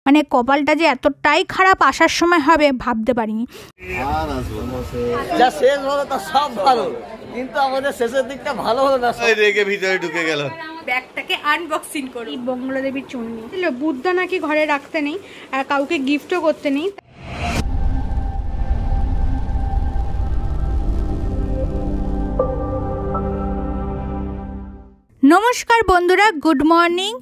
মানে কপালটা যে এতটাই খারাপ আসার সময় হবে ভাবতে পারিনি। যা শেষ হলো তা সব ভালো, কিন্তু আমাদের শেষের দিকটা ভালো হলো না, রেগে ভিতরে ঢুকে গেল। ব্যাগটাকে আনবক্সিং করি। বঙ্গলা দেবীর চুন্নি, বুদ্ধা নাকি ঘরে রাখতে নেই আর কাউকে গিফটও করতে নেই। নমস্কার বন্ধুরা, গুড মর্নিং।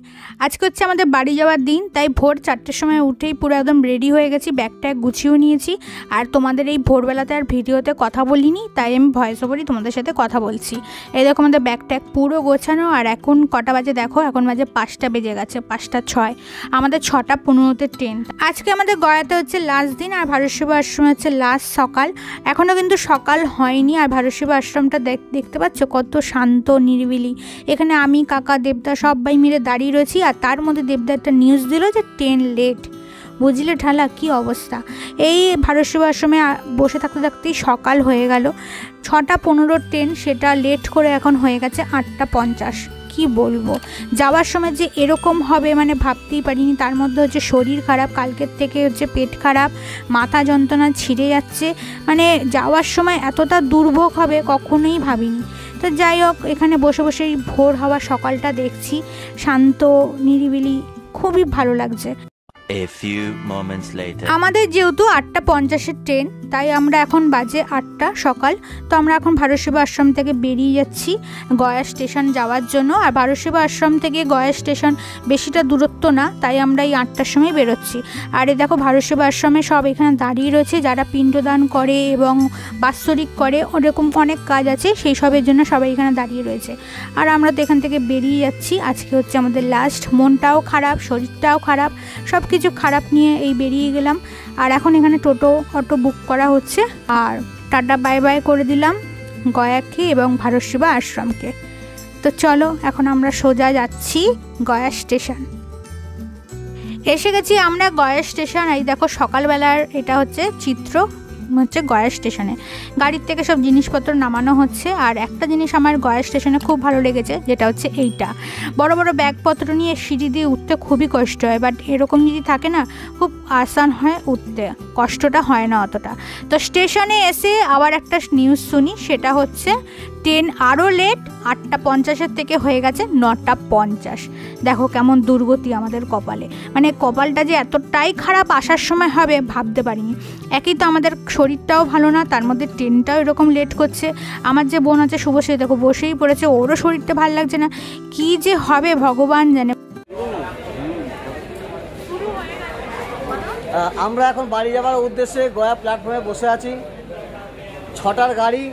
আজকে হচ্ছে আমাদের বাড়ি যাওয়ার দিন, তাই ভোর 4টের সময় উঠেই পুরো একদম রেডি হয়ে গেছি, ব্যাগটা গুছিয়েও নিয়েছি। আর তোমাদের এই ভোরবেলাতে আর ভিডিওতে কথা বলিনি, তাই আমি ভয়েস ওভারই তোমাদের সাথে কথা বলছি। এই দেখো আমাদের ব্যাগটা পুরো গোছানো। আর এখন কটা বাজে দেখো, এখন বাজে 5টা বেজে গেছে, 5টা 6। আমাদের 6টা 15-তে ট্রেন। আজকে আমাদের গয়াতে হচ্ছে লাস্ট দিন, আর ভারতসেবা আশ্রম হচ্ছে লাস্ট সকাল। এখনও কিন্তু সকাল হয়নি। আর ভারতসেবা আশ্রমটা দেখতে পাচ্ছ কত শান্ত নিরিবিলি। এখানে আমি, কাকা, দেবদা সবাই মিলে দাঁড়িয়ে রয়েছি। আর তার মধ্যে দেবদা একটা নিউজ দিল যে ট্রেন লেট। বুঝলে ঢালা কি অবস্থা। এই ভারতসেবা আশ্রমে বসে থাকতে থাকতেই সকাল হয়ে গেল। 6টা 15 ট্রেন, সেটা লেট করে এখন হয়ে গেছে 8টা 50। কি বলবো, যাওয়ার সময় যে এরকম হবে মানে ভাবতেই পারিনি। তার মধ্যে হচ্ছে শরীর খারাপ, কালকের থেকে হচ্ছে পেট খারাপ, মাথা যন্ত্রণা ছিঁড়ে যাচ্ছে। মানে যাওয়ার সময় এতটা দুর্ভোগ হবে কখনোই ভাবিনি। তো যাই হোক, এখানে বসে বসে ভোর হওয়া সকালটা দেখছি, শান্ত নিরিবিলি, খুবই ভালো লাগছে। আমাদের যেহেতু 8টা 50-এর ট্রেন, তাই আমরা এখন বাজে 8টা সকাল। তো আমরা এখন ভারতসেবা আশ্রম থেকে বেরিয়ে যাচ্ছি গয়া স্টেশন যাওয়ার জন্য। আর ভারতসেবা আশ্রম থেকে গয়া স্টেশন বেশিটা দূরত্ব না, তাই আমরা এই 8টার সময় বেরোচ্ছি। আর এই দেখো ভারতসেবা আশ্রমে সব এখানে দাঁড়িয়ে রয়েছে, যারা পিণ্ডদান করে এবং বাৎসরিক করে, ওরকম অনেক কাজ আছে, সেই সবের জন্য সবাই এখানে দাঁড়িয়ে রয়েছে। আর আমরা তো এখান থেকে বেরিয়ে যাচ্ছি। আজকে হচ্ছে আমাদের লাস্ট। মনটাও খারাপ, শরীরটাও খারাপ, সব কিছু খারাপ নিয়ে এই বেরিয়ে গেলাম। আর এখন এখানে টোটো অটো বুক করা হচ্ছে। আর টাটা বাই বাই করে দিলাম গয়াকে এবং ভারতসেবা আশ্রমকে। তো চলো এখন আমরা সোজা যাচ্ছি গয়া স্টেশন। এসে গেছি আমরা গয়া স্টেশন। এই দেখো সকালবেলার এটা হচ্ছে চিত্র হচ্ছে গয়া স্টেশনে। গাড়ির থেকে সব জিনিসপত্র নামানো হচ্ছে। আর একটা জিনিস আমার গয়া স্টেশনে খুব ভালো লেগেছে, যেটা হচ্ছে এইটা। বড় বড় ব্যাগপত্র নিয়ে সিঁড়ি দিয়ে উঠতে খুবই কষ্ট হয়, বাট এরকম যদি থাকে না খুব আসান হয় উঠতে, কষ্টটা হয় না অতটা। তো স্টেশনে এসে আবার একটা নিউজ শুনি, সেটা হচ্ছে ট্রেন আরও লেট। 8টা 50-এর থেকে হয়ে গেছে 9টা 50। দেখো কেমন দুর্গতি আমাদের কপালে। মানে কপালটা যে এতটাই খারাপ আসার সময় হবে ভাবতে পারিনি। একই তো আমাদের শরীরটাও ভালো না, তার মধ্যে ট্রেনটাও এরকম লেট করছে। আমার যে বোন আছে শুভশ্রী, দেখো বসেই পড়েছে, ওরও শরীরটা ভালো লাগছে না। কি যে হবে ভগবান জানে। আমরা এখন বাড়ি যাওয়ার উদ্দেশ্যে গয়া প্ল্যাটফর্মে বসে আছি। 6টার গাড়ি,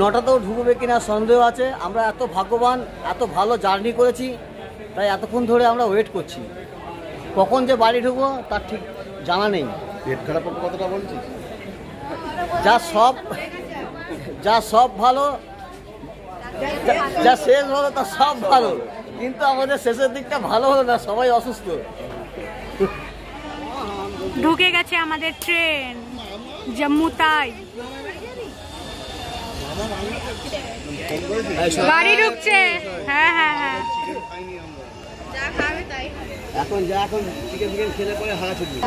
9টাতেও ঢুকবে কিনা সন্দেহ আছে। আমরা এত ভাগ্যবান, এত ভালো জার্নি করেছি, তাই এতক্ষণ ধরে আমরা ওয়েট করছি। কখন যে বাড়ি ঢুকবো তার ঠিক জানা নেই। পেট খারাপ কতটা বলছি, যা সব ভালো, যা শেষ হলো তা সব ভালো, কিন্তু আমাদের শেষের দিকটা ভালো হলো না, সবাই অসুস্থ। ঢুকে গেছে আমাদের ট্রেন জম্মু তাই। গাড়ি ঢুকছে। হ্যাঁ হ্যাঁ হ্যাঁ, এখন চিকেন খেলে পরে হারা ছুটবে।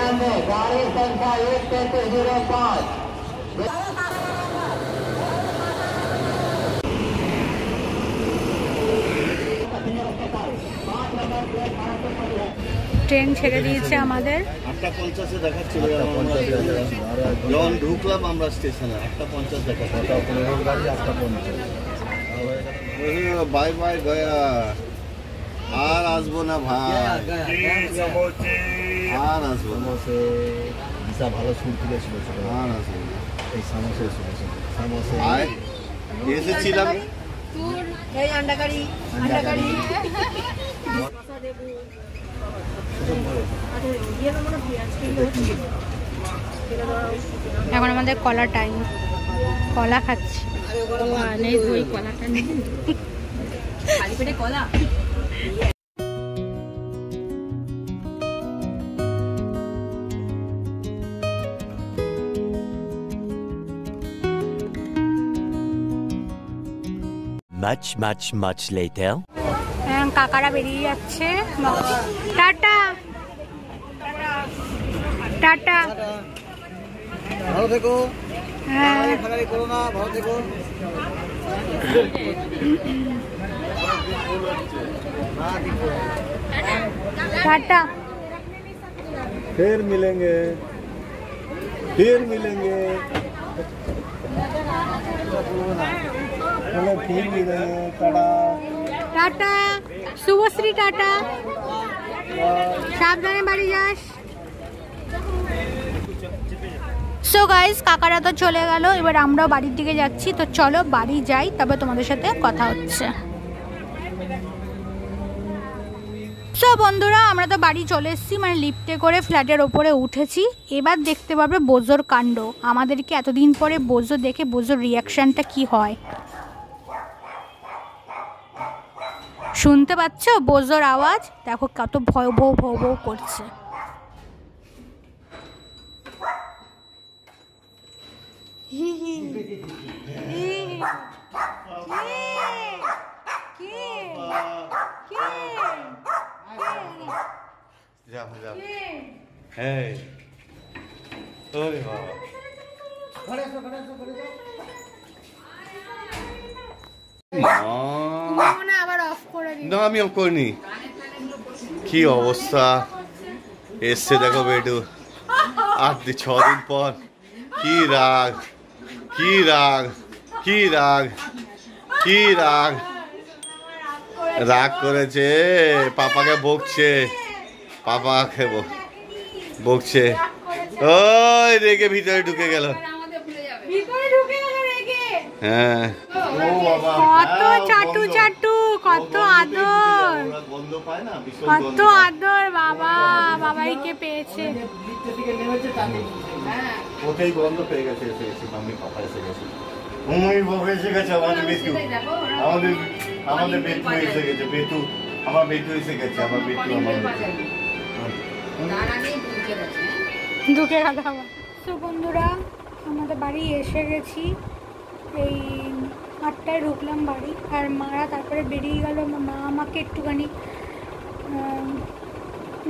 ট্রেন ছেড়ে দিয়েছে আমাদের। 8টা 50-এ দেখাচ্ছিল, যখন ঢুকলাম আমরা স্টেশনে 8টা 50 দেখাচ্ছিল। 15 গাড়ি 8টা 50। বাই বাই গয়া, আর আসবো না ভাই, আর আসবো না। ভালো সুর তুলেছিল, আর আসবো না। এই সমস্যা এসেছিলাম এখন আমাদের কলা টাইম, কলা খাচ্ছি। নেই ওই কলাটা নেই, খালি পেটে কলা। Much later. কাকারা বেরিয়ে যাচ্ছে। Tata tata. ভালো থেকো, হ্যাঁ খালি করো না, ভালো থেকো। টাটা। फिर मिलेंगे, फिर मिलेंगे, फिर मिलेंगे। टाटा টাটা শুভশ্রী, টাটা, সাবধানে বাড়ি যাস। সো গাইস, কাকারা তো চলে গেল, এবার আমরাও বাড়ির দিকে যাচ্ছি। তো চলো বাড়ি যাই, তবে তোমাদের সাথে কথা হচ্ছে। সো বন্ধুরা, আমরা তো বাড়ি চলে এসেছি, মানে লিফটে করে ফ্ল্যাটের ওপরে উঠেছি। এবার দেখতে পাবে বোজোর কাণ্ড। আমাদেরকে এতদিন পরে বোজো দেখে বোজোর রিয়াকশানটা কি হয় শুনতে পাচ্ছ? বোজোর আওয়াজ দেখো, কত ভয় ভৌ ভৌ ভৌ করছে। আবার অফ করে দিই না, আমি করিনি। কি অবস্থা এসছে দেখো বেটু, 6 দিন পর। কি রাগ, কি রাগ, কি রাগ, কি রাগ, রাগ করেছে। পাপাকে বকছে, পাপাকে বকছে। ওই রেগে ভিতরে ঢুকে গেল। হ্যাঁ, কত চাটু চাটু, কত আদর, কত আদর। বাবা বাবাইকে পেয়েছে। ওটাই গন্ধ পেয়ে গেছে, এসে গেছে মাম্মি, পাপা এসে গেছে। বাবা এসে গেছে, আমাদের বেতু, আমাদের বেতু এসে গেছে। বেতু, আমার বেতু এসে গেছে, আমার বেতু, আমার দুঃখে কথা। তো বন্ধুরা, আমাদের বাড়ি এসে গেছি। এই 8টায় ঢুকলাম বাড়ি, আর মারা তারপরে বেরিয়ে গেল। মা আমাকে একটুখানি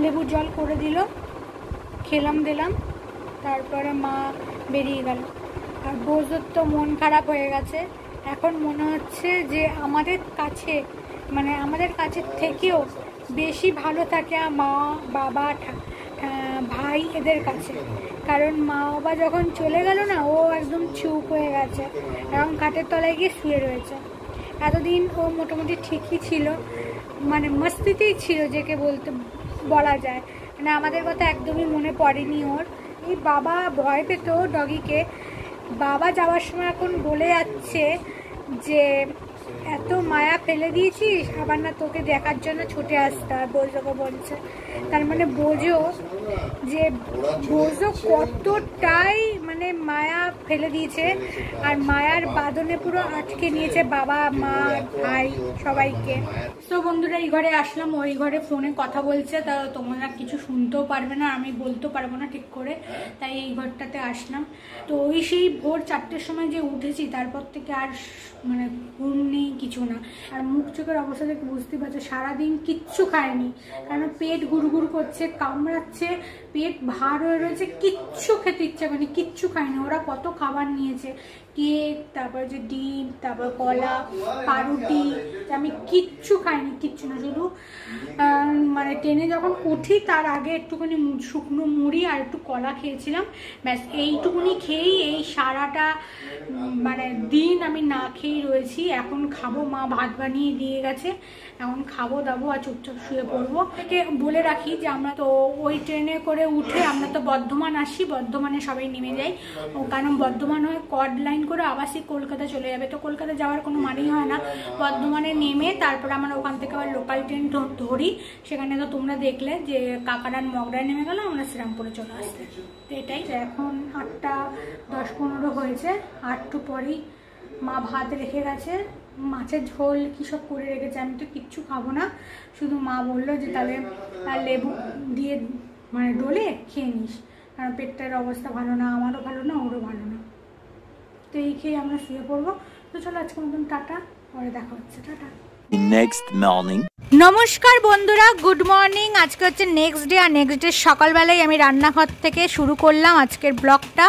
লেবুর জল করে দিল, খেলাম দিলাম, তারপরে মা বেরিয়ে গেল। আর বোঝোর তো মন খারাপ হয়ে গেছে। এখন মনে হচ্ছে যে আমাদের কাছে, মানে আমাদের কাছের থেকেও বেশি ভালো থাকে মা, বাবা, ভাই এদের কাছে। কারণ মা বাবা যখন চলে গেল না, ও একদম চুপ হয়ে গেছে, এখন খাটের তলায় গিয়ে শুয়ে রয়েছে। এতদিন ও মোটামুটি ঠিকই ছিল, মানে মস্তিতেই ছিল যেকে বলা যায়। মানে আমাদের কথা একদমই মনে পড়েনি ওর। এই বাবা ভয় পেত ডগিকে। বাবা যাওয়ার সময় এখন বলে যাচ্ছে যে এত মায়া ফেলে দিয়েছিস, আবার না তোকে দেখার জন্য ছুটে আসতে হয়, বোঝোকে বলছে। তার মানে বোঝো যে বোঝো কতটাই মানে মায়া ফেলে দিয়েছে, আর মায়ার বাঁধনে পুরো আটকে নিয়েছে বাবা, মা, ভাই সবাইকে। তো বন্ধুরা, এই ঘরে আসলাম, ওই ঘরে ফোনে কথা বলছে, তা তোমরা কিছু শুনতেও পারবে না, আমি বলতেও পারবো না ঠিক করে, তাই এই ঘরটাতে আসলাম। তো ওই সেই ভোর 4টের সময় যে উঠেছি, তারপর থেকে আর মানে ঘুম নেই, কিছু না। আর মুখ চোখের অবস্থা থেকে বুঝতে পারছো, সারাদিন কিচ্ছু খায়নি, কারণ পেট গুড়গুড় করছে, কামড়াচ্ছে, পেট ভার হয়ে রয়েছে, কিচ্ছু খেতে ইচ্ছা করেনি, কিচ্ছু খায়নি। ওরা কত খাবার নিয়েছে, কেক, তারপর যে ডিম, তারপর কলা, পাউরুটি, আমি কিচ্ছু খাইনি, কিচ্ছু না। শুধু মানে ট্রেনে যখন উঠি তার আগে একটুখানি শুকনো মুড়ি আর একটু কলা খেয়েছিলাম, ব্যাস। এইটুকুনি খেয়েই এই সারাটা মানে দিন আমি না খেয়েই রয়েছি। এখন খাবো, মা ভাত বানিয়ে দিয়ে গেছে, এখন খাবো দাবো আর চুপচাপ শুয়ে পড়বো। একে বলে রাখি যে আমরা তো ওই ট্রেনে করে উঠে আমরা তো বর্ধমান আসি, বর্ধমানে সবাই নেমে যাই, কারণ বর্ধমান হয়ে কড লাইন করে আবার সেই কলকাতা চলে যাবে। তো কলকাতা যাওয়ার কোনো মানেই হয় না, বর্ধমানে নেমে তারপর আমরা ওখান থেকে আবার লোকাল ট্রেন ধরি। সেখানে তো তোমরা দেখলে যে কাকারান মগরায় নেমে গেল, আমরা শ্রীরামপুরে চলে আসতে। তো এটাই। এখন 8:10-15 হয়েছে, 8টু পরেই মা ভাত রেখে গেছে, মাছের ঝোল কী সব করে রেখেছে, আমি তো কিচ্ছু খাবো না। শুধু মা বললো যে তাহলে লেবু দিয়ে মানে ডলে খেয়ে নিস, কারণ পেটটার অবস্থা ভালো না, আমারও ভালো না, ওরও ভালো না। তো এই খেয়ে আমরা শুয়ে পড়বো। তো চলো আজকে মতন টাটা, পরে দেখা হচ্ছে, টাটা। next morning. নমস্কার বন্ধুরা, গুড মর্নিং। আজকে হচ্ছে নেক্সট ডে, আর নেক্সট ডে সকালবেলায় আমি রান্নাঘর থেকে শুরু করলাম আজকের ব্লগটা।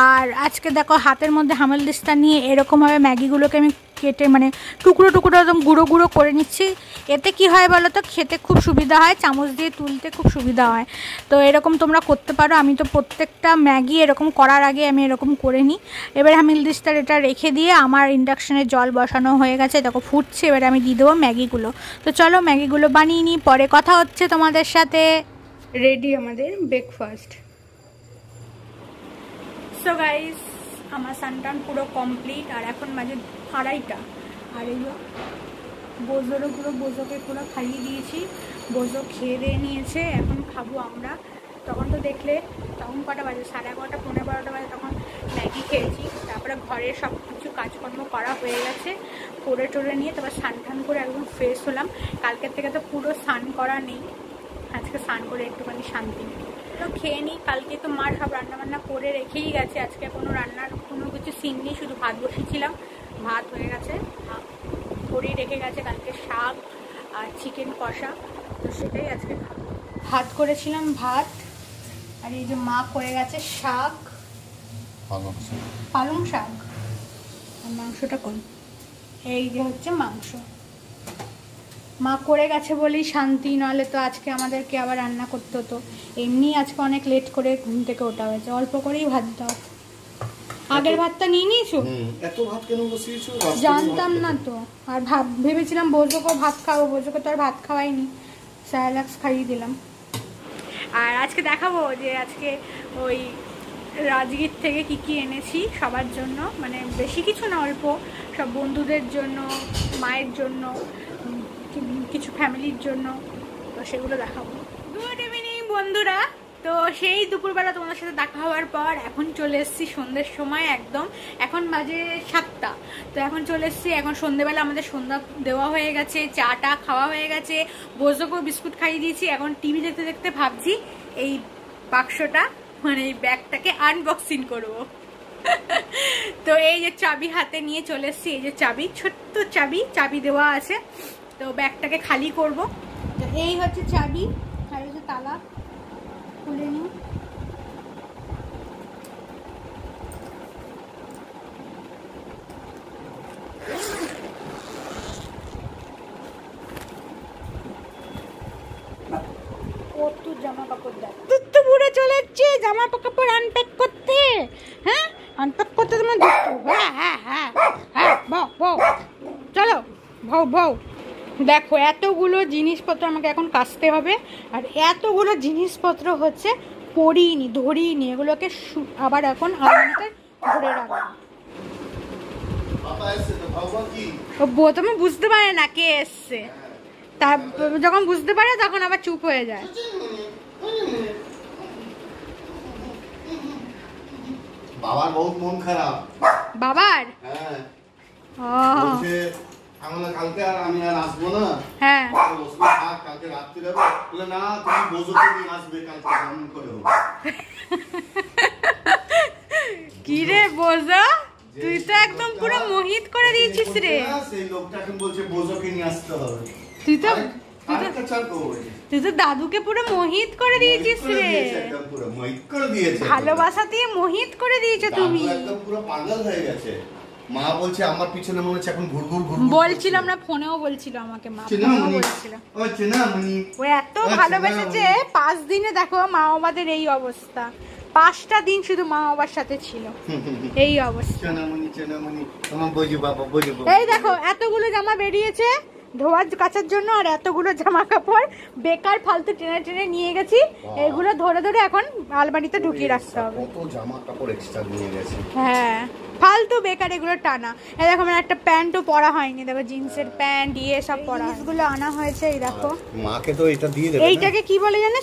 আর আজকে দেখো হাতের মধ্যে হামালদিস্তা নিয়ে এরকমভাবে ম্যাগিগুলোকে আমি কেটে মানে টুকরো টুকরো একদম গুঁড়ো গুঁড়ো করে নিচ্ছি। এতে কি হয় বলো তো, খেতে খুব সুবিধা হয়, চামচ দিয়ে তুলতে খুব সুবিধা হয়। তো এরকম তোমরা করতে পারো। আমি তো প্রত্যেকটা ম্যাগি এরকম করার আগে আমি এরকম করে নিই। এবার হামালদিস্তার এটা রেখে দিয়ে আমার ইন্ডাকশানে জল বসানো হয়ে গেছে, দেখো ফুটছে। এবার আমি দিয়ে দেবো ম্যাগিগুলো। তো চলো ম্যাগিগুলো বানিয়ে নিই, পরে কথা হচ্ছে তোমাদের সাথে। রেডি আমাদের ব্রেকফাস্ট। সো গাইস, আমার সানটান পুরো কমপ্লিট। আর এখন বাজে 2:30। আর এইগুলো বোজোকে পুরো খাইয়ে দিয়েছি। বোজো খেয়ে দিয়ে নিয়েছে, এখন খাবো আমরা। তখন তো দেখলে তখন কটা বাজে, 11:30 11:15 বাজে, তখন ম্যাগি খেয়েছি। তারপরে ঘরের সব কিছু কাজকর্ম করা হয়ে গেছে, করে টোরে নিয়ে তারপর স্নান করে একদম ফ্রেশ হলাম। কালকের থেকে তো পুরো স্নান করা নেই, আজকে স্নান করে একটুখানি শান্তি নেই। তো খেয়ে নিই। কালকে তো মা সব রান্নাবান্না করে রেখেই গেছে, আজকে কোনো রান্নার কোনো কিছু সিন নেই, শুধু ভাত বসিয়েছিলাম, ভাত হয়ে গেছে, করেই রেখে গেছে। কালকে শাক আর চিকেন কষা, তো সেটাই আজকে খাবো। ভাত করেছিলাম, ভাত। আর এই যে মা করে গেছে শাক, পালং শাক। আর মাংসটা করি, এই যে হচ্ছে মাংস। মা করে গেছে বলেই শান্তি, নাহলে তো আজকে আমাদেরকে আবার রান্না করতে হতো। এমনি আজকে অনেক লেট করে ঘুম থেকে ওঠা হয়েছে, অল্প করেই ভাত দাও। আগের ভাতটা নিয়ে নিয়েছো? এত ভাত কেন বসিয়েছো? জানতাম না তো। আর ভেবেছিলাম বোজোকেও ভাত খাবো, বোজোকে তো আর ভাত খাওয়াইনি, স্যালাক্স খাইয়ে দিলাম। আর আজকে দেখাবো যে আজকে ওই রাজগীর থেকে কি কি এনেছি সবার জন্য, মানে বেশি কিছু না, অল্প, সব বন্ধুদের জন্য, মায়ের জন্য, কিছু ফ্যামিলির জন্য। তো সেগুলো দেখাবো। গুড ইভিনিং বন্ধুরা। তো সেই দুপুরবেলা তোমাদের সাথে দেখা হওয়ার পর এখন চলে এসেছি সন্ধ্যের সময় একদম। এখন বাজে 7টা। তো এখন চলে এসেছি, এখন সন্ধ্যেবেলা আমাদের সন্ধ্যা দেওয়া হয়ে গেছে, চাটা খাওয়া হয়ে গেছে, বোজোকেও বিস্কুট খাইয়ে দিয়েছি। এখন টিভি দেখতে দেখতে ভাবছি এই বাক্সটা মানে এই ব্যাগটাকে আনবক্সিং করব। তো এই যে চাবি হাতে নিয়ে চলে এসেছি, এই যে চাবি, ছোট্ট চাবি দেওয়া আছে। তো ব্যাগটাকে খালি করব। তো এই হচ্ছে চাবি, আর হচ্ছে তালা। খুলে নিই। কত জামা কাপড় দেখ, তো পুরো চলে যাচ্ছে জামা কাপড় আনপ্যাক করতে। হ্যাঁ, আনপ্যাক করতে তোমার হ্যাঁ বউ চলো, বউ দেখো এতগুলো জিনিসপত্র আমাকে এখন কাচতে হবে। আর এতগুলো জিনিসপত্র হচ্ছে পরিনি ধরিনি, এগুলোকে আবার এখন আলমারিতে ধরে রাখবো। ও তুমি বুঝতে পারে না কে এসছে, তা যখন বুঝতে পারে তখন আবার চুপ হয়ে যায়। বাবার বহুত মন খারাপ। বাবার? হ্যাঁ, ও কালকে আর আমি আর আসবো না। হ্যাঁ, কালকে রাত্রি যাবে বলে, না তুমি বোঝোকে নিয়ে আসবে কালকে কেমন করে হবে। কি রে বোঝো, তুই তো একদম পুরো মোহিত করে দিয়েছিস রে। সেই লোকটা এখন বলছে বোঝোকে নিয়ে আসতে হবে। তুই তো দাদুকে পুরো মোহিত করে দিয়েছিস রে, পুরো মোহিত করে দিয়েছে, ভালোবাসা দিয়ে মোহিত করে দিয়েছো তুমি। একদম পুরো পাগল হয়ে গেছে। মা বলছে আমার পিছনে মনে হচ্ছে এখন ঘুরঘুর বলছিলাম না, ফোনেও বলছিল আমাকে, মা ফোনেও বলছিল। ও এত ভালোবেসেছে, 5 দিনে দেখো মা বাবাদের এই অবস্থা। 5টা দিন শুধু মা বাবার সাথে ছিল, এই অবস্থা। এই দেখো এতগুলো জামা বেরিয়েছে ধোয়ার কাচার জন্য, আর এতগুলো জামা কাপড় বেকার ফালতু টেনে টেনে নিয়ে গেছি। এগুলো ধরে ধরে এখন আলমারিতে ঢুকিয়ে রাখতে হবে। কত জামা কাপড় এক্সট্রা নিয়ে গেছে। হ্যাঁ, ফালতু বেকার এগুলো টানা। এই দেখো আমার একটা প্যান্টও পরা হয়নি, দেখো জিন্সের প্যান্ট ইয়ে সব পরা, এগুলো আনা হয়েছে। এই দেখো মাকে তো এটা দিয়ে দেবে। এইটাকে কি বলে জানেন?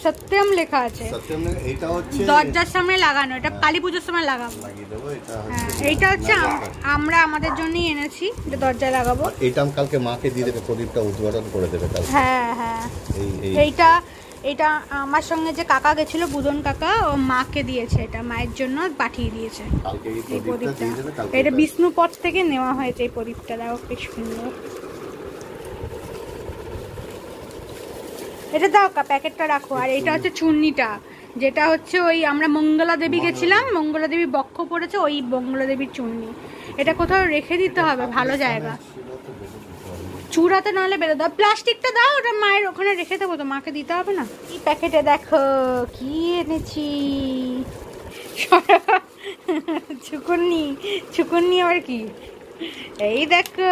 সত্যম লেখা আছে। সত্যম, এটা হচ্ছে দরজার সামনে লাগানো, এটা কালী পুজোর সময় লাগাবো। লাগিয়ে দেবো। এটা হ্যাঁ, এইটা হচ্ছে আমরা আমাদের জন্যই এনেছি, এটা দরজায় লাগাবো। এটা কালকে মাকে দিয়ে দেবে, প্রদীপটা উদ্বোধন করে দেবে কালকে। হ্যাঁ হ্যাঁ, এটা আমার সঙ্গে যে কাকা গেছিল, বুদন কাকা, ও মাকে দিয়েছে, এটা মায়ের জন্য পাঠিয়ে দিয়েছে এই প্রদীপটা। এটা বিষ্ণুপথ থেকে নেওয়া হয়েছে এই প্রদীপটা, দেখো কি সুন্দর। এটা দাও, প্যাকেটটা রাখো। আর এটা হচ্ছে চূর্ণিটা, যেটা হচ্ছে ওই আমরা মঙ্গলা দেবী গেছিলাম, মঙ্গলা দেবী বক্ষ পড়েছে, ওই মঙ্গলা দেবীর চূর্ণি। এটা কোথাও রেখে দিতে হবে, ভালো জায়গা। চূড়াতে নাহলে বেরো দাও, প্লাস্টিকটা দাও, ওটা মায়ের ওখানে রেখে দেবো, তো মাকে দিতে হবে না। এই প্যাকেটে দেখো কি এনেছি। চুকুন্নি, চুকুন্নি আবার কি? এই দেখো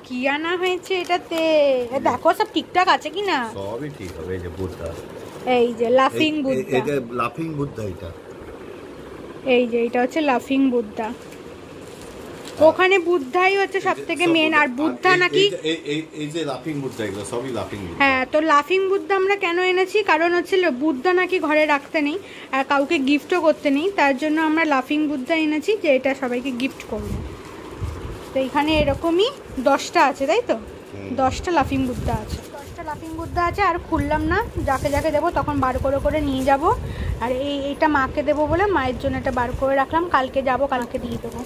কি আনা হয়েছে এটাতে। দেখো সব ঠিকঠাক আছে কিনা। সবই ঠিক হবে। এই যে বুদ্ধা, এই যে লাফিং বুদ্ধা, এটা লাফিং বুদ্ধা। এটা এই যে এটা হচ্ছে লাফিং বুদ্ধা। ওখানে বুদ্ধাই হচ্ছে সব থেকে মেন। আর বুদ্ধা নাকি এই যে লাফিং বুদ্ধা, এগুলো সবই লাফিং বুদ্ধা। হ্যাঁ, তো লাফিং বুদ্ধা আমরা কেন এনেছি, কারণ হচ্ছে বুদ্ধা নাকি ঘরে রাখতে নেই আর কাউকে গিফটও করতে নেই, তার জন্য আমরা লাফিং বুদ্ধা এনেছি, যে এটা সবাইকে গিফট করবো। তো এখানে এরকমই 10টা আছে, তাই তো? 10টা লাফিং বুদ্ধা আছে, 10টা লাফিং বুদ্ধা আছে। আর খুললাম না, যাকে যাকে দেবো তখন বার করে করে নিয়ে যাব। আর এইটা মাকে দেবো বলে মায়ের জন্য এটা বার করে রাখলাম, কালকে যাব, কালকে দিয়ে দেবো।